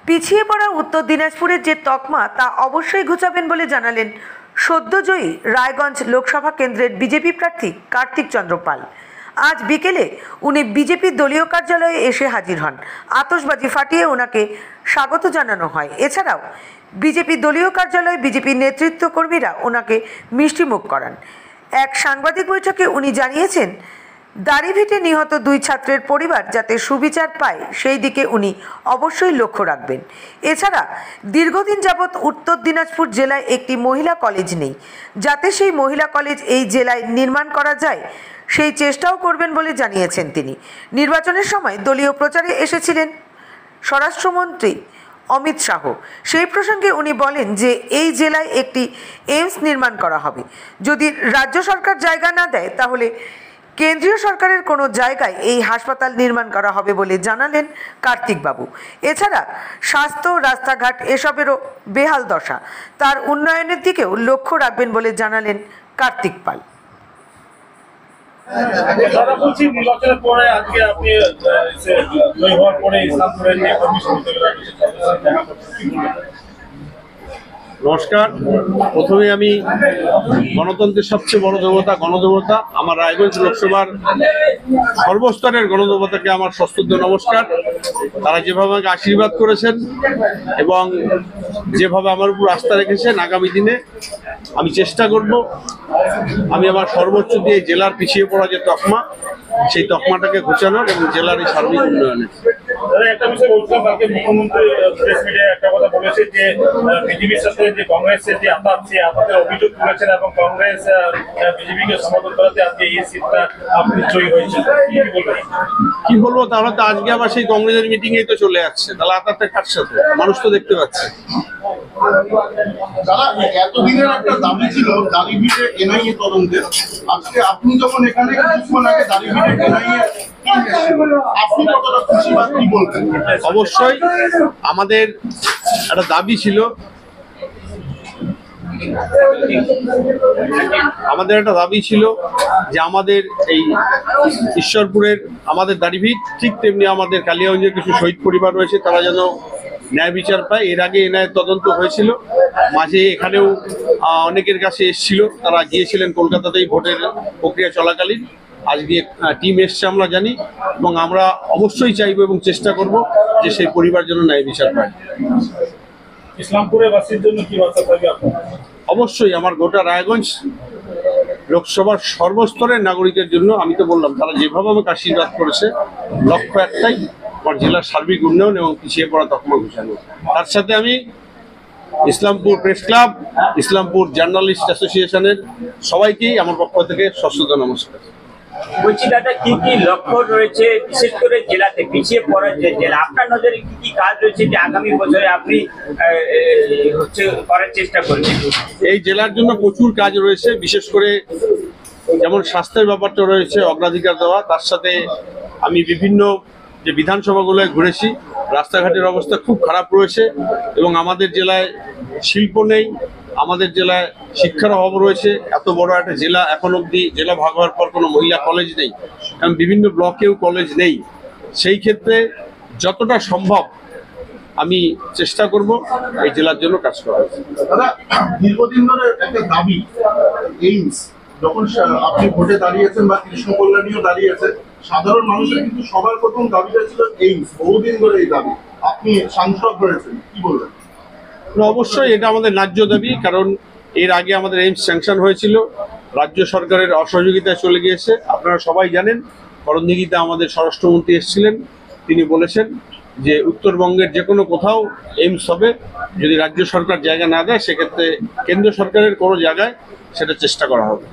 পিছিয়ে পড়া উত্তর দিনাজপুরের যে তকমা তা অবশ্যই ঘুচাবেন বলে জানালেন সদ্যজয়ী রায়গঞ্জ লোকসভা কেন্দ্রের বিজেপি প্রার্থী কার্তিক চন্দ্র পাল। আজ বিকেলে উনি বিজেপির দলীয় কার্যালয়ে এসে হাজির হন। আতশবাজি ফাটিয়ে ওনাকে স্বাগত জানানো হয়। এছাড়াও বিজেপি দলীয় কার্যালয়ে বিজেপির নেতৃত্ব কর্মীরা ওনাকে মিষ্টিমুখ করান। এক সাংবাদিক বৈঠকে উনি জানিয়েছেন, দাড়িভিটে নিহত 2 ছাত্রের পরিবার যাতে সুবিচার পায় সেই দিকে উনি অবশ্যই লক্ষ্য রাখবেন। এছাড়া দীর্ঘদিন যাবৎ উত্তর দিনাজপুর জেলায় একটি মহিলা কলেজ নেই, যাতে সেই মহিলা কলেজ এই জেলায় নির্মাণ করা যায় সেই চেষ্টাও করবেন বলে জানিয়েছেন তিনি। নির্বাচনের সময় দলীয় প্রচারে এসেছিলেন স্বরাষ্ট্রমন্ত্রী অমিত শাহ। সেই প্রসঙ্গে উনি বলেন যে এই জেলায় একটি এইমস নির্মাণ করা হবে। যদি রাজ্য সরকার জায়গা না দেয় তাহলে কেন্দ্রীয় সরকারের কোনো জায়গায় এই হাসপাতাল নির্মাণ করা হবে বলে জানালেন কার্তিক বাবু। এছাড়া স্বাস্থ্য, রাস্তাঘাট এসবেরও বেহাল দশা, তার উন্নয়নের দিকেও লক্ষ্য রাখবেন বলে জানালেন কার্তিক পাল। নমস্কার। প্রথমে আমি গণতন্ত্রের সবচেয়ে বড় দেবতা গণদেবতা আমার রায়গঞ্জ লোকসভার সর্বস্তরের গণদেবতাকে আমার সশ্রদ্ধ নমস্কার। তারা যেভাবে আমাকে আশীর্বাদ করেছেন এবং যেভাবে আমার উপর আস্থা রেখেছেন, আগামী দিনে আমি চেষ্টা করব আমি আমার সর্বোচ্চ দিয়ে জেলার পিছিয়ে পড়া যে তকমা সেই তকমাটাকে ঘোচানোর এবং জেলার এই সার্বিক উন্নয়নের। একটা বিষয় বলছিলাম, কালকে মুখ্যমন্ত্রী প্রেস মিডিয়ায় একটা কথা বলেছে যে বিজেপির সাথে যে কংগ্রেসের যে আঘাত, সেই আঘাতের অভিযোগ তুলেছেন এবং কংগ্রেস বিজেপিকে সমর্থন করাতে আজকে এই সিটটা আপনি জয়ী হয়েছেন। কি বলবো, তাহলে তো আজকে আবার সেই কংগ্রেসের মিটিং এই তো চলে যাচ্ছে, তাহলে আঘাতটা কার সাথে? মানুষ তো দেখতে পাচ্ছে। যারা এতদিনের একটা দাবি ছিল দাড়িভিটে এনআইএ তদন্তের, আজকে আপনি যখন এখানে কিছুক্ষণ আগে দাড়িভিটে এনআইএ আপনি কতটা খুশি বা কি বলবেন? অবশ্যই আমাদের একটা দাবি ছিল, যে আমাদের এই ঈশ্বরপুরের আমাদের দাড়িভিট, ঠিক তেমনি আমাদের কালিয়াগঞ্জের কিছু শহীদ পরিবার রয়েছে, তারা যেন ন্যায় বিচার পায়। এর আগে এনআইএ তদন্ত হয়েছিল, মাঝে এখানেও অনেকের কাছে এসেছিল, তারা গিয়েছিলেন কলকাতাতেই ভোটের প্রক্রিয়া চলাকালীন। আজকে টিম এসছে আমরা জানি, এবং আমরা অবশ্যই চাইবো এবং চেষ্টা করব যে সেই পরিবার যেন ন্যায় বিচার পায়। ইসলামপুরের বাসীর জন্য কি বার্তা থাকবে আপনার? অবশ্যই আমার গোটা রায়গঞ্জ লোকসভার সর্বস্তরের নাগরিকের জন্য, আমি তো বললাম তারা যেভাবে আমাকে আশীর্বাদ করেছে, লক্ষ্য একটাই, আমার জেলার সার্বিক উন্নয়ন এবং পিছিয়ে পড়া তকমা ঘোচানো। তার সাথে আমি Islampur press club, Islampur journalist অ্যাসোসিয়েশনের সবাইকেই আমার পক্ষ থেকে সশ্রদ্ধ নমস্কার। বলছি দাদা, কি কি লক্ষ্য রয়েছে বিশেষ করে জেলাতে পিছিয়ে পড়া যে জেলা, আপনার নজরে কি কি কাজ রয়েছে যে আগামী বছরে আপনি করার চেষ্টা করছেন? এই জেলার জন্য প্রচুর কাজ রয়েছে, বিশেষ করে যেমন স্বাস্থ্যের ব্যাপারটা রয়েছে অগ্রাধিকার দেওয়া। তার সাথে আমি বিভিন্ন যে বিধানসভাগুলোয় ঘুরেছি, রাস্তাঘাটের অবস্থা খুব খারাপ রয়েছে এবং আমাদের জেলায় শিল্প নেই, আমাদের জেলায় শিক্ষার অভাব রয়েছে। এত বড় একটা জেলা, এখন অবধি জেলা ভাগ হওয়ার পর কোনো মহিলা কলেজ নেই, কারণ বিভিন্ন ব্লকেও কলেজ নেই। সেই ক্ষেত্রে যতটা সম্ভব আমি চেষ্টা করব এই জেলার জন্য কাজ করার। দাদা, দীর্ঘদিন ধরে একটা দাবি এইমস, যখন আপনি ভোটে দাঁড়িয়েছেন বা কৃষ্ণ কল্যাণীও দাঁড়িয়েছেন, সাধারণ মানুষের কিন্তু সবার প্রথম দাবিটা ছিল এইমস। বহুদিন ধরে এই দাবি, আপনি সাংসদ হয়েছেন, কি বলবেন? অবশ্যই এটা আমাদের ন্যায্য দাবি, কারণ এর আগে আমাদের এইমস স্যাংশন হয়েছিল, রাজ্য সরকারের অসহযোগিতায় চলে গিয়েছে। আপনারা সবাই জানেন, করণদিঘিতে আমাদের স্বরাষ্ট্রমন্ত্রী এসেছিলেন, তিনি বলেছেন যে উত্তরবঙ্গের যে কোনো কোথাও এইমস হবে, যদি রাজ্য সরকার জায়গা না দেয় সেক্ষেত্রে কেন্দ্র সরকারের কোনো জায়গায় সেটা চেষ্টা করা হবে।